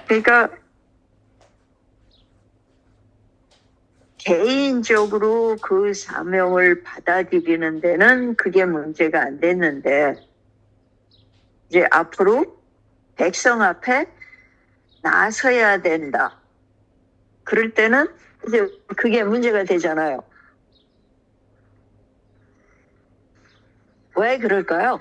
그러니까 개인적으로 그 사명을 받아들이는 데는 그게 문제가 안 됐는데, 이제 앞으로 백성 앞에 나서야 된다. 그럴 때는 이제 그게 문제가 되잖아요. 왜 그럴까요?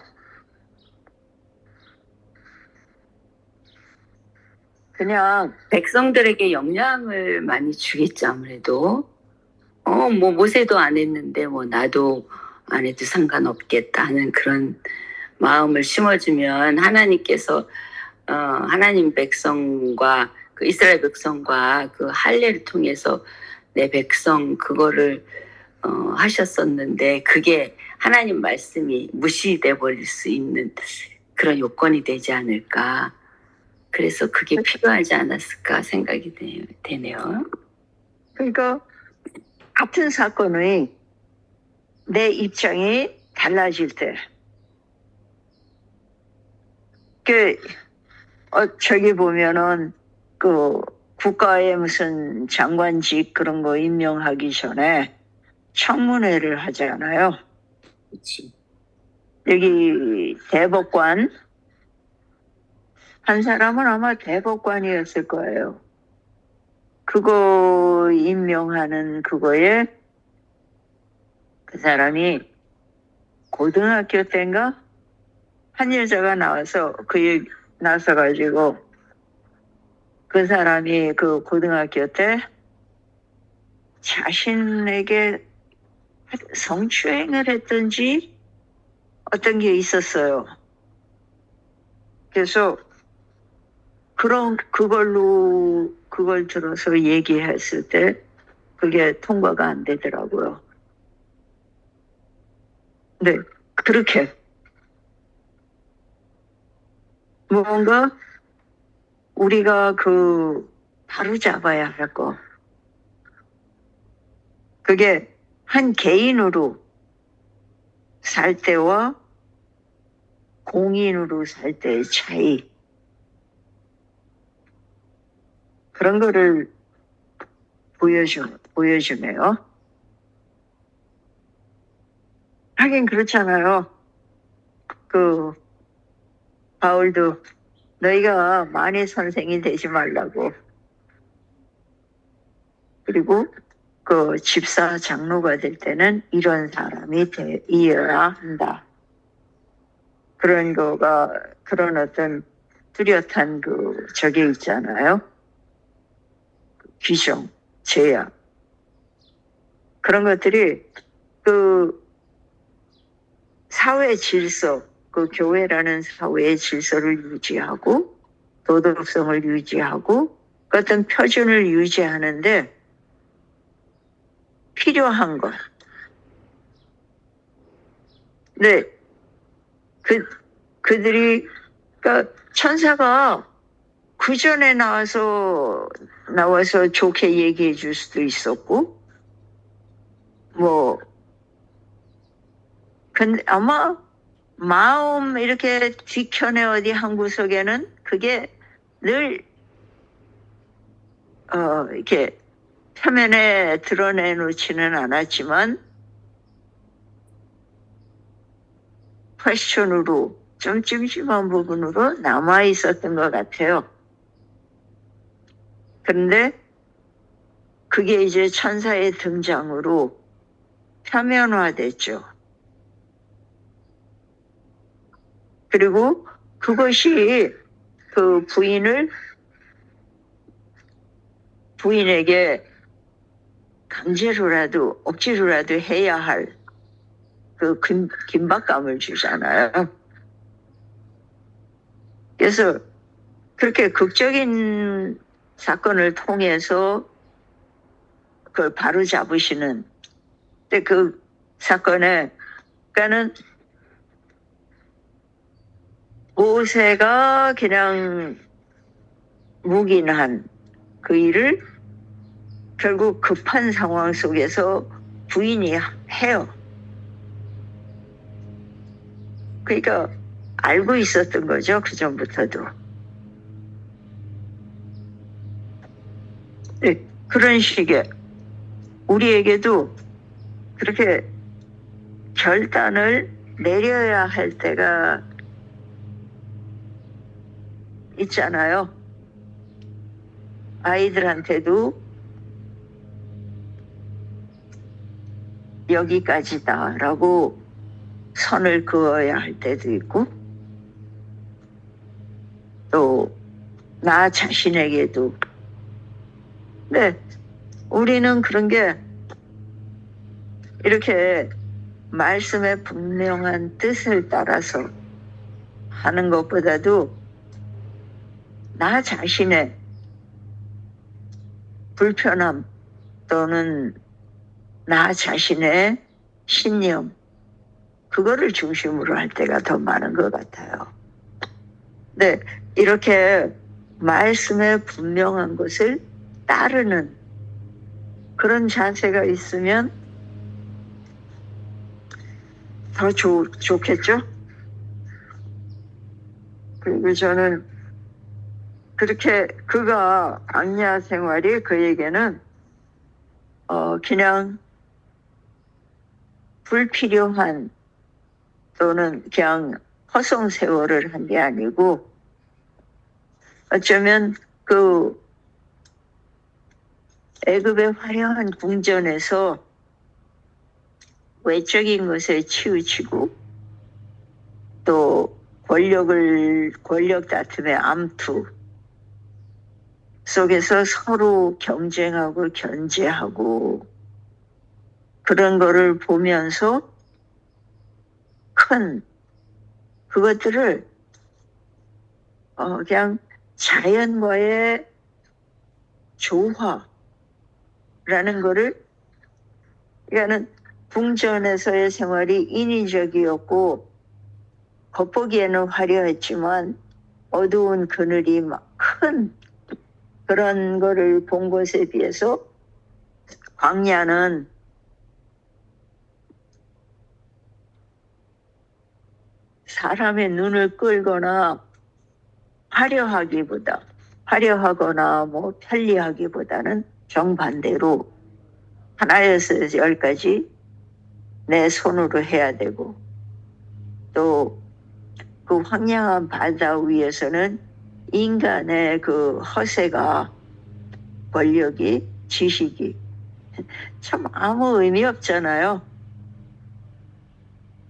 그냥 백성들에게 영향을 많이 주겠죠, 아무래도. 뭐 모세도 안 했는데 뭐 나도 안 해도 상관없겠다 하는 그런 마음을 심어주면 하나님께서 하나님 백성과 그 이스라엘 백성과 그 할례를 통해서 내 백성 그거를 하셨었는데 그게 하나님 말씀이 무시돼 버릴 수 있는 그런 요건이 되지 않을까. 그래서 그게 필요하지 않았을까 생각이 되네요. 그러니까 같은 사건의 내 입장이 달라질 때, 저기 보면은 그 국가의 무슨 장관직 그런 거 임명하기 전에 청문회를 하잖아요. 그렇지. 여기 대법관 한 사람은 아마 대법관이었을 거예요. 그거 임명하는 그거에 그 사람이 고등학교 때인가 한 여자가 나서가지고 그 사람이 그 고등학교 때 자신에게 성추행을 했던지 어떤 게 있었어요. 그래서 그걸 들어서 얘기했을 때 그게 통과가 안 되더라고요. 네, 그렇게 뭔가 우리가 바로 잡아야 할 거. 그게 한 개인으로 살 때와 공인으로 살 때의 차이. 그런 거를 보여주네요. 하긴 그렇잖아요. 바울도 너희가 만일 선생이 되지 말라고. 그리고 집사 장로가 될 때는 이런 사람이 되어야 한다. 그런 어떤 뚜렷한 저게 있잖아요. 규정, 제약. 그런 것들이 사회 질서, 교회라는 사회의 질서를 유지하고 도덕성을 유지하고 어떤 표준을 유지하는데 필요한 것. 네, 그들이 천사가 그 전에 나와서 좋게 얘기해 줄 수도 있었고, 근데 아마 마음 이렇게 뒤편에 어디 한 구석에는 그게 늘 이렇게 표면에 드러내놓지는 않았지만 퀘스천으로 좀 찜찜한 부분으로 남아 있었던 것 같아요. 그런데 그게 이제 천사의 등장으로 표면화됐죠. 그리고 그것이 부인에게 강제로라도 억지로라도 해야 할 긴박감을 주잖아요. 그래서 그렇게 극적인 사건을 통해서 그걸 바로 잡으시는. 근데 그 사건에 그러니까는 모세가 그냥 묵인한 그 일을 결국 급한 상황 속에서 부인이 해요. 그러니까 알고 있었던 거죠, 그 전부터도. 네, 그런 식의 우리에게도 그렇게 결단을 내려야 할 때가 있잖아요. 아이들한테도 여기까지다라고 선을 그어야 할 때도 있고, 또 나 자신에게도. 네, 우리는 그런 게 이렇게 말씀의 분명한 뜻을 따라서 하는 것보다도 나 자신의 불편함 또는 나 자신의 신념, 그거를 중심으로 할 때가 더 많은 것 같아요. 네, 이렇게 말씀의 분명한 것을 따르는 그런 자세가 있으면 더 좋겠죠? 그리고 저는 그렇게 그가 광야 생활이 그에게는 그냥 불필요한 또는 그냥 허송 세월을 한 게 아니고, 어쩌면 그 애굽의 화려한 궁전에서 외적인 것에 치우치고 또 권력 다툼의 암투 속에서 서로 경쟁하고 견제하고 그런 거를 보면서 큰 그것들을 그냥 자연과의 조화라는 거를, 그러니까는 궁전에서의 생활이 인위적이었고 겉보기에는 화려했지만 어두운 그늘이 막 큰 그런 거를 본 것에 비해서 광야는 사람의 눈을 끌거나 화려하거나 뭐 편리하기보다는 정반대로 하나에서 10까지 내 손으로 해야 되고, 또 그 황량한 바다 위에서는 인간의 그 허세가, 권력이, 지식이 참 아무 의미 없잖아요.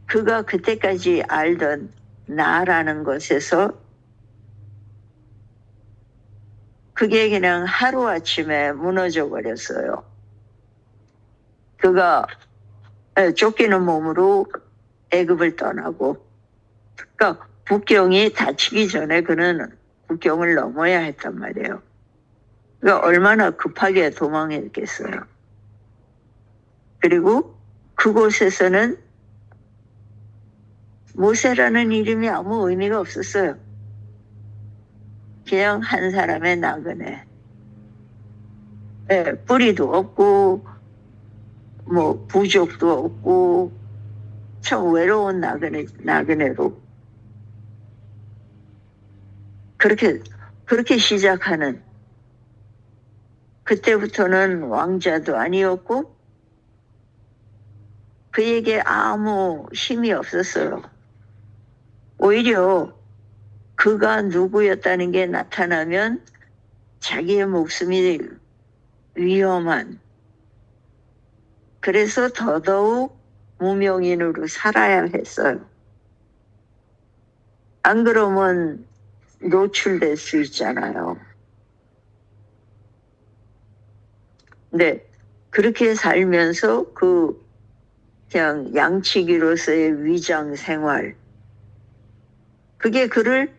그가 그때까지 알던 나라는 것에서 그게 그냥 하루아침에 무너져 버렸어요. 그가 쫓기는 몸으로 애굽을 떠나고, 그러니까 국경이 닫히기 전에 그는 국경을 넘어야 했단 말이에요. 그러니까 얼마나 급하게 도망했겠어요. 그리고 그곳에서는 모세라는 이름이 아무 의미가 없었어요. 그냥 한 사람의 나그네. 뿌리도 없고 뭐 부족도 없고 참 외로운 나그네로 그렇게 시작하는, 그때부터는 왕자도 아니었고 그에게 아무 힘이 없었어요. 오히려 그가 누구였다는 게 나타나면 자기의 목숨이 위험한, 그래서 더더욱 무명인으로 살아야 했어요. 안 그러면 노출될 수 있잖아요. 네, 그렇게 살면서 그냥 양치기로서의 위장 생활, 그게 그의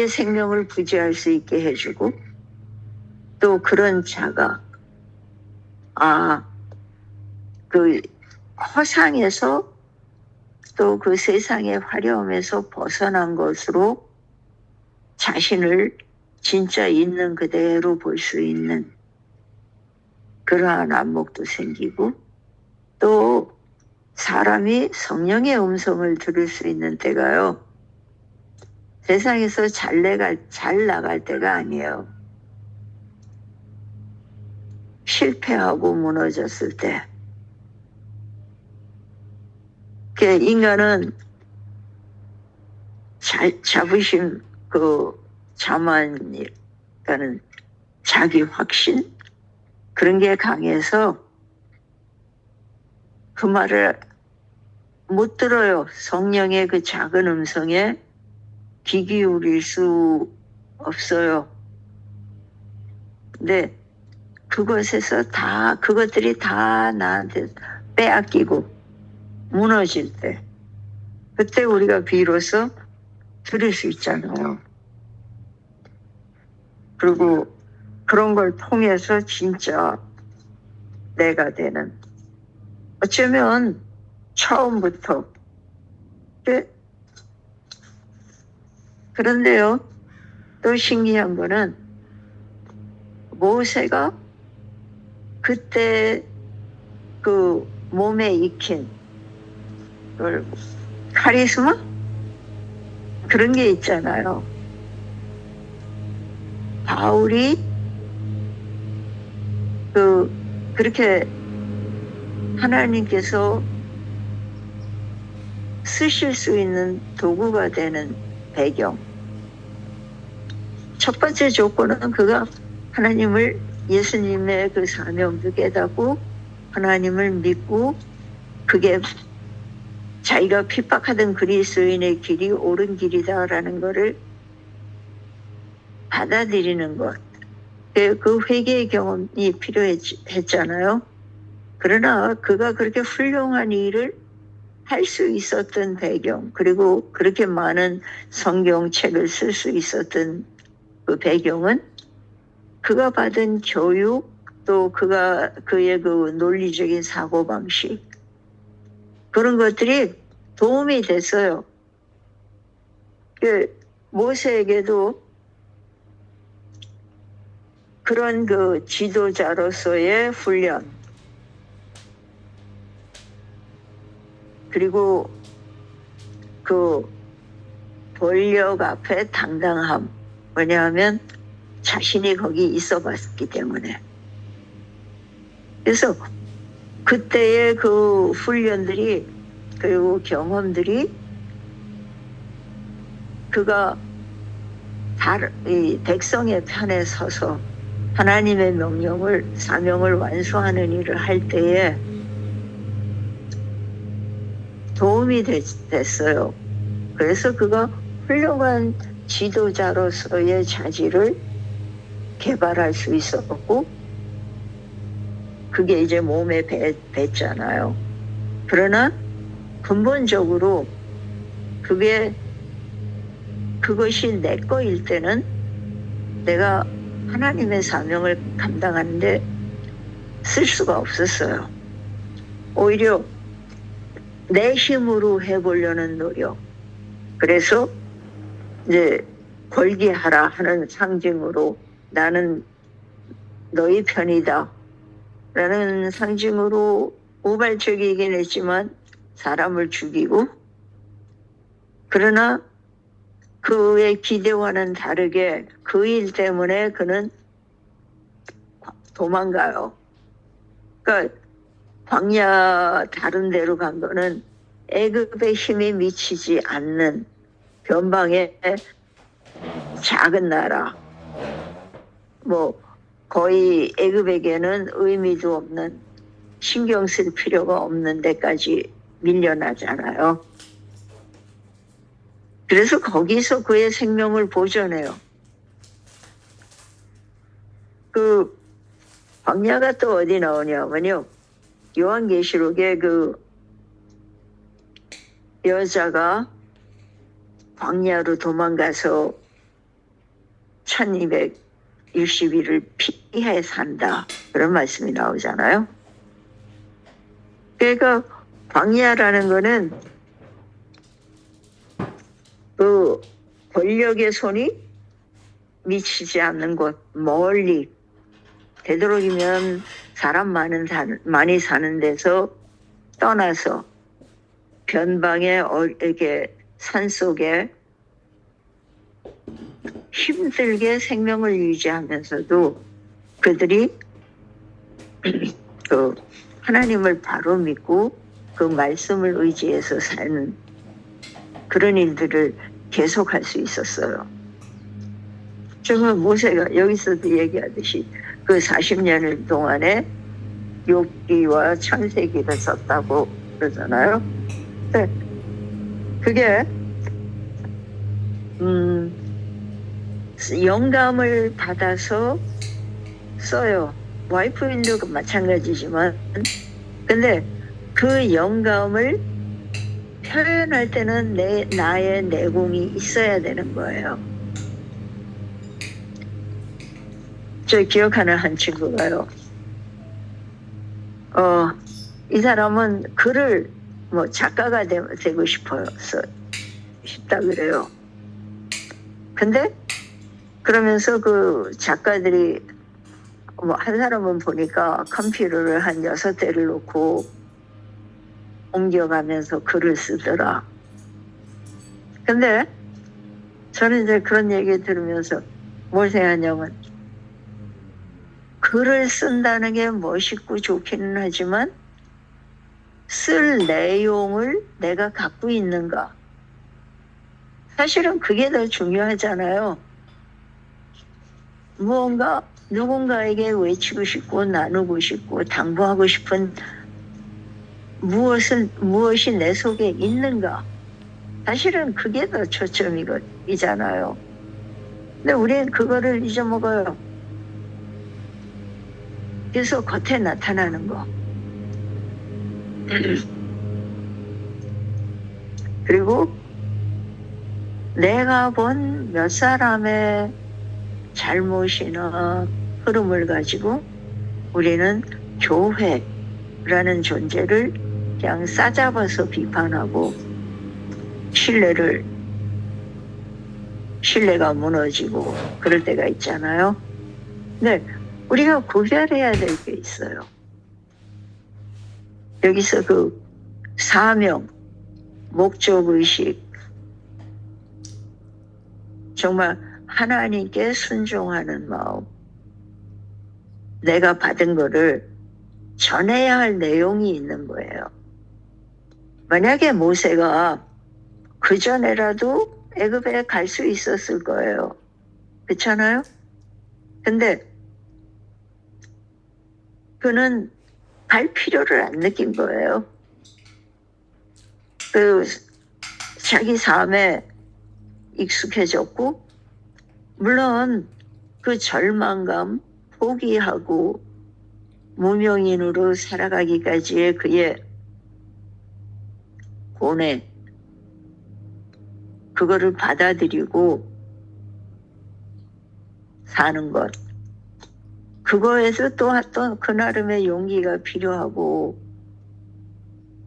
생명을 부지할 수 있게 해주고, 또 그런 자가 그 허상에서 또 그 세상의 화려함에서 벗어난 것으로 자신을 진짜 있는 그대로 볼 수 있는 그러한 안목도 생기고, 또 사람이 성령의 음성을 들을 수 있는 때가요, 세상에서 잘 나갈 때가 아니에요. 실패하고 무너졌을 때. 인간은 자부심, 자만이라는 자기 확신, 그런 게 강해서 그 말을 못 들어요. 성령의 그 작은 음성에 귀 기울일 수 없어요. 근데 그것들이 다 나한테 빼앗기고 무너질 때, 그때 우리가 비로소 들을 수 있잖아요. 그리고 그런 걸 통해서 진짜 내가 되는, 어쩌면 처음부터. 그런데요, 또 신기한 거는 모세가 그때 그 몸에 익힌 카리스마? 그런 게 있잖아요. 바울이 그렇게 하나님께서 쓰실 수 있는 도구가 되는 배경. 첫 번째 조건은 그가 하나님을, 예수님의 그 사명도 깨닫고 하나님을 믿고, 그게 자기가 핍박하던 그리스도인의 길이 옳은 길이다라는 것을 받아들이는 것. 그 회개의 경험이 필요했잖아요. 그러나 그가 그렇게 훌륭한 일을 할 수 있었던 배경, 그리고 그렇게 많은 성경책을 쓸 수 있었던 그 배경은 그가 받은 교육, 또 그의 그 논리적인 사고방식, 그런 것들이 도움이 됐어요. 모세에게도 그런 그 지도자로서의 훈련, 그리고 그 권력 앞에 당당함. 왜냐하면 자신이 거기 있어 봤기 때문에. 그래서 그때의 그 훈련들이, 그리고 경험들이, 그가 이 백성의 편에 서서 하나님의 명령을, 사명을 완수하는 일을 할 때에 도움이 됐어요. 그래서 그가 훌륭한 지도자로서의 자질을 개발할 수 있었고, 그게 이제 몸에 뱄잖아요. 그러나 근본적으로 그것이 내 거일 때는 내가 하나님의 사명을 감당하는데 쓸 수가 없었어요. 오히려 내 힘으로 해보려는 노력. 그래서 이제 걸기하라 하는 상징으로, 나는 너희 편이다 라는 상징으로 우발적이긴 했지만 사람을 죽이고, 그러나 그의 기대와는 다르게 그 일 때문에 그는 도망가요. 그러니까 광야 다른 데로 간 거는 애굽의 힘이 미치지 않는 변방의 작은 나라, 뭐 거의 애굽에게는 의미도 없는, 신경 쓸 필요가 없는 데까지 밀려나잖아요. 그래서 거기서 그의 생명을 보존해요. 그 광야가 또 어디 나오냐면요, 요한계시록에 그 여자가 광야로 도망가서 1260일을 피해 산다, 그런 말씀이 나오잖아요. 그러니까 광야라는 거는 그 권력의 손이 미치지 않는 곳, 멀리, 되도록이면 사람 많이 사는 데서 떠나서 변방의 이렇게 산속에 힘들게 생명을 유지하면서도 그들이 그 하나님을 바로 믿고 그 말씀을 의지해서 사는 그런 일들을 계속할 수 있었어요. 정말 모세가 여기서도 얘기하듯이 그 40년 동안에 욥기와 창세기를 썼다고 그러잖아요. 근데 그게 영감을 받아서 써요. 와이프인도 마찬가지지만, 근데 그 영감을 표현할 때는 나의 내공이 있어야 되는 거예요. 저 기억하는 한 친구가요. 이 사람은 글을 작가가 되고 싶다 그래요. 근데 그러면서 그 작가들이 한 사람은 보니까 컴퓨터를 한 6대를 놓고 옮겨가면서 글을 쓰더라. 근데 저는 이제 그런 얘기 들으면서 뭘 생각하냐면, 글을 쓴다는 게 멋있고 좋기는 하지만 쓸 내용을 내가 갖고 있는가? 사실은 그게 더 중요하잖아요. 무언가 누군가에게 외치고 싶고 나누고 싶고 당부하고 싶은 무엇이 내 속에 있는가? 사실은 그게 더 초점이잖아요. 근데 우리는 그거를 잊어먹어요. 그래서 겉에 나타나는 거. 그리고 내가 본 몇 사람의 잘못이나 흐름을 가지고 우리는 교회라는 존재를 그냥 싸잡아서 비판하고 신뢰가 무너지고 그럴 때가 있잖아요. 근데 우리가 구별해야 될 게 있어요. 여기서 그 사명, 목적의식, 정말 하나님께 순종하는 마음, 내가 받은 거를 전해야 할 내용이 있는 거예요. 만약에 모세가 그 전에라도 애굽에 갈 수 있었을 거예요. 그렇잖아요? 근데 그는 갈 필요를 안 느낀 거예요. 그 자기 삶에 익숙해졌고, 물론 그 절망감, 포기하고 무명인으로 살아가기까지의 그의 고뇌, 그거를 받아들이고 사는 것, 그거에서 또 그 나름의 용기가 필요하고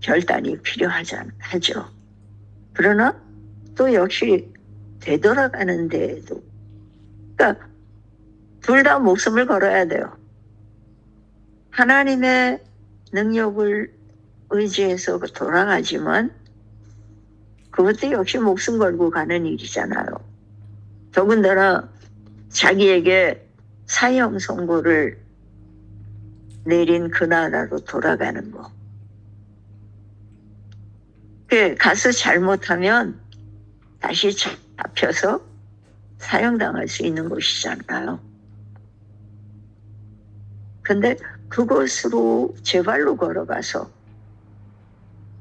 결단이 필요하죠. 그러나 또 역시 되돌아가는 데에도, 그러니까 둘 다 목숨을 걸어야 돼요. 하나님의 능력을 의지해서 돌아가지만 그것도 역시 목숨 걸고 가는 일이잖아요. 더군다나 자기에게 사형 선고를 내린 그 나라로 돌아가는 거. 가서 잘못하면 다시 잡혀서 사형당할 수 있는 곳이잖아요. 근데 그곳으로 제 발로 걸어가서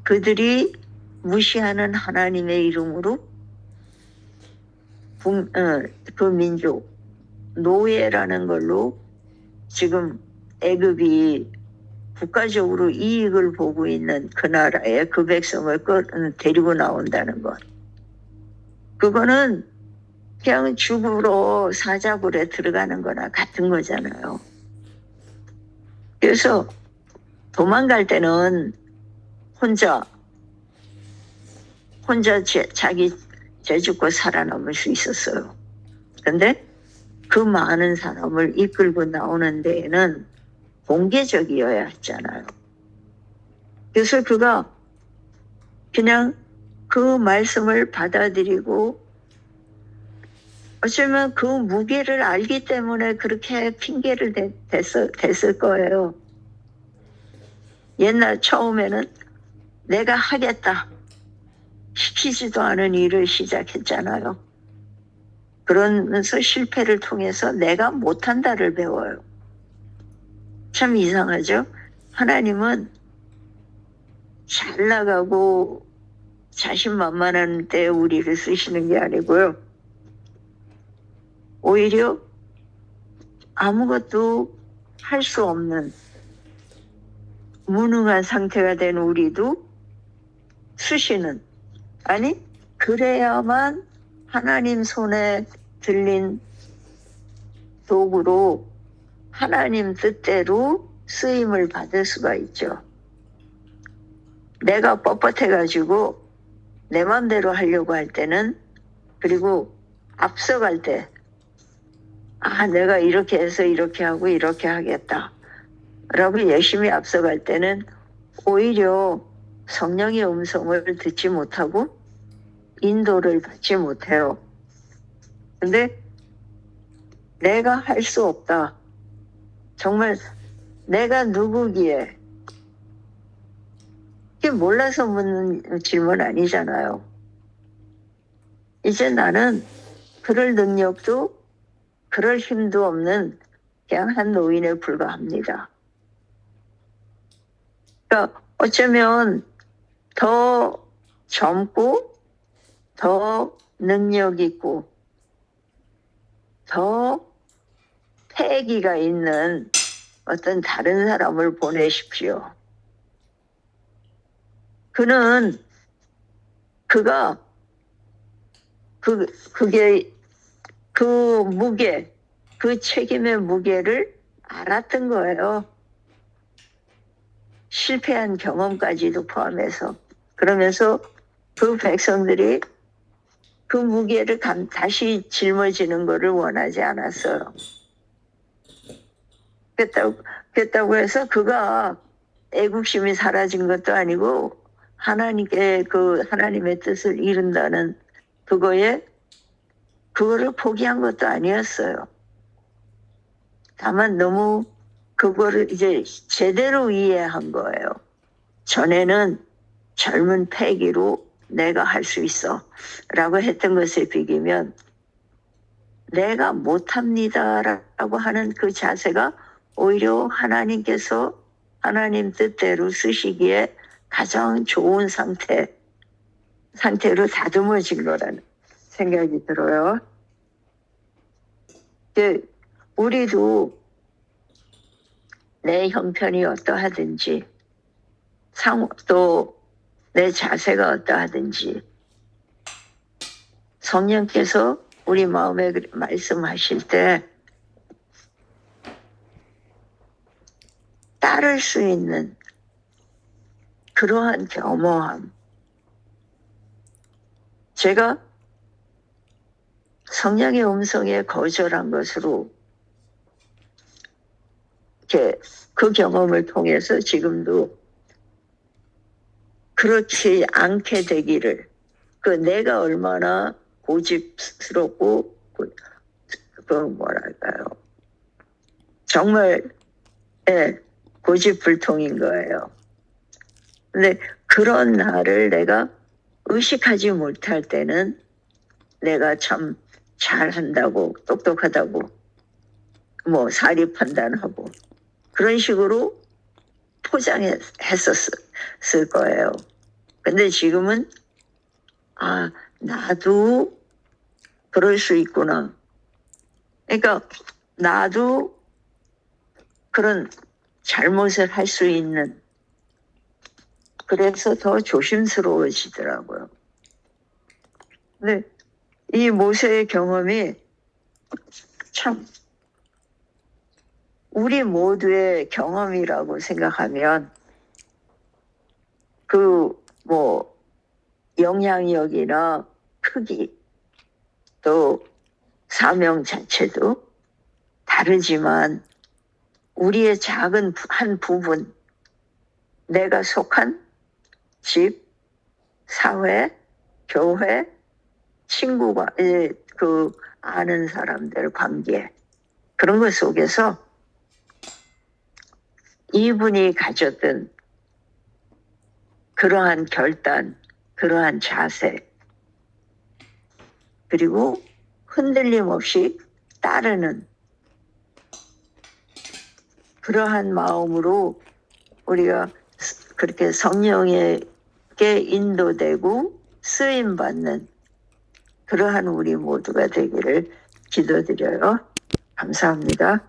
그들이 무시하는 하나님의 이름으로 그 민족, 노예라는 걸로 지금 애굽이 국가적으로 이익을 보고 있는 그 나라에 그 백성을 데리고 나온다는 것. 그거는 그냥 죽으러 사자굴에 들어가는 거나 같은 거잖아요. 그래서 도망갈 때는 혼자 자기 죄 짓고 살아남을 수 있었어요. 근데 그 많은 사람을 이끌고 나오는 데에는 공개적이어야 했잖아요. 그래서 그가 그냥 그 말씀을 받아들이고 어쩌면 그 무게를 알기 때문에 그렇게 핑계를 댔을 거예요. 옛날 처음에는 내가 하겠다. 시키지도 않은 일을 시작했잖아요. 그러면서 실패를 통해서 내가 못한다를 배워요. 참 이상하죠? 하나님은 잘 나가고 자신만만한 때 우리를 쓰시는 게 아니고요. 오히려 아무것도 할 수 없는 무능한 상태가 된 우리도 쓰시는, 아니 그래야만 하나님 손에 들린 도구로 하나님 뜻대로 쓰임을 받을 수가 있죠. 내가 뻣뻣해가지고 내 맘대로 하려고 할 때는, 그리고 앞서갈 때, 내가 이렇게 해서 이렇게 하고 이렇게 하겠다 라고 열심히 앞서갈 때는 오히려 성령의 음성을 듣지 못하고 인도를 받지 못해요. 근데 내가 할 수 없다. 정말 내가 누구기에? 이게 몰라서 묻는 질문 아니잖아요. 이제 나는 그럴 능력도 그럴 힘도 없는 그냥 한 노인에 불과합니다. 그러니까 어쩌면 더 젊고 더 능력 있고 더 패기가 있는 어떤 다른 사람을 보내십시오. 그가 그게 그 무게, 그 책임의 무게를 알았던 거예요. 실패한 경험까지도 포함해서. 그러면서 그 백성들이 그 무게를 다시 짊어지는 것을 원하지 않았어요. 그랬다고 해서 그가 애국심이 사라진 것도 아니고 하나님의 뜻을 이룬다는 그거를 포기한 것도 아니었어요. 다만 너무 그거를 이제 제대로 이해한 거예요. 전에는 젊은 패기로 내가 할 수 있어 라고 했던 것에 비기면 내가 못합니다 라고 하는 그 자세가 오히려 하나님께서 하나님 뜻대로 쓰시기에 가장 좋은 상태로 다듬어진 거라는 생각이 들어요. 우리도 내 형편이 어떠하든지 또 내 자세가 어떠하든지 성령께서 우리 마음에 말씀하실 때 따를 수 있는 그러한 겸허함. 제가 성령의 음성에 거절한 것으로 그 경험을 통해서 지금도 그렇지 않게 되기를, 내가 얼마나 고집스럽고 뭐랄까요, 정말 고집불통인 거예요. 근데 그런 나를 내가 의식하지 못할 때는 내가 참 잘한다고, 똑똑하다고, 사리 판단하고 그런 식으로 포장했었을 거예요. 근데 지금은 나도 그럴 수 있구나. 그러니까 나도 그런 잘못을 할 수 있는, 그래서 더 조심스러워지더라고요. 근데 이 모세의 경험이 참 우리 모두의 경험이라고 생각하면 영향력이나 크기 또 사명 자체도 다르지만 우리의 작은 한 부분, 내가 속한 집, 사회, 교회, 친구가 아는 사람들 관계 그런 것 속에서 이분이 가졌던 그러한 결단, 그러한 자세, 그리고 흔들림 없이 따르는 그러한 마음으로 우리가 그렇게 성령에게 인도되고 쓰임받는 그러한 우리 모두가 되기를 기도드려요. 감사합니다.